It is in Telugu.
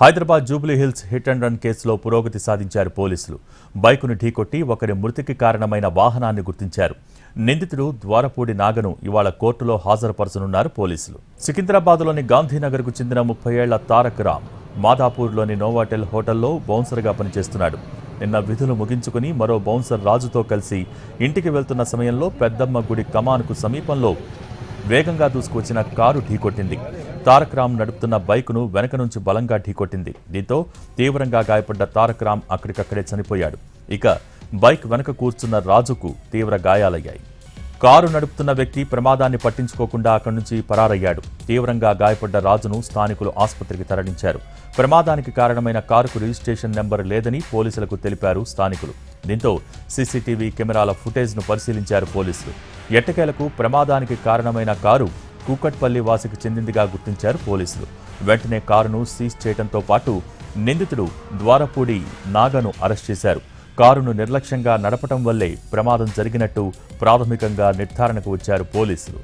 Hyderabad Jubilee hills hit and run కేసులో పురోగతి సాధించారు పోలీసులు. బైకును ఢీకొట్టి ఒకరి మృతికి కారణమైన వాహనాన్ని గుర్తించారు. నిందితుడు ద్వారపూడి నాగను ఇవాళ కోర్టులో హాజరుపరచనున్నారు పోలీసులు. సికింద్రాబాద్లోని గాంధీనగర్కు చెందిన 30 ఏళ్ల తారక్ రామ్ మాదాపూర్లోని నోవాటెల్ హోటల్లో బౌన్సర్గా పనిచేస్తున్నాడు. నిన్న విధులు ముగించుకుని మరో బౌన్సర్ రాజుతో కలిసి ఇంటికి వెళ్తున్న సమయంలో పెద్దమ్మ గుడి కమాన్కు సమీపంలో వేగంగా దూసుకొచ్చిన కారు ఢీకొట్టింది. తారక్ రామ్ నడుపుతున్న బైకును వెనక నుంచి బలంగా ఢీకొట్టింది. దీంతో తీవ్రంగా గాయపడ్డ తారక్ రామ్ అక్కడికక్కడే చనిపోయాడు. ఇక బైక్ వెనక కూర్చున్న రాజుకు తీవ్ర గాయాలయ్యాయి. కారు నడుపుతున్న వ్యక్తి ప్రమాదాన్ని పట్టించుకోకుండా అక్కడి నుంచి పరారయ్యాడు. తీవ్రంగా గాయపడ్డ రాజును స్థానికులు ఆసుపత్రికి తరలించారు. ప్రమాదానికి కారణమైన కారుకు రిజిస్ట్రేషన్ నెంబర్ లేదని పోలీసులకు తెలిపారు స్థానికులు. దీంతో సీసీటీవీ కెమెరాల ఫుటేజ్ను పరిశీలించారు పోలీసులు. ఎట్టకేలకు ప్రమాదానికి కారణమైన కారు కూకట్పల్లి వాసికి చెందిందిగా గుర్తించారు పోలీసులు. వెంటనే కారును సీజ్ చేయడంతో పాటు నిందితుడు ద్వారపూడి నాగను అరెస్ట్ చేశారు. కారును నిర్లక్ష్యంగా నడపడం వల్లే ప్రమాదం జరిగినట్టు ప్రాథమికంగా నిర్ధారణకు వచ్చారు పోలీసులు.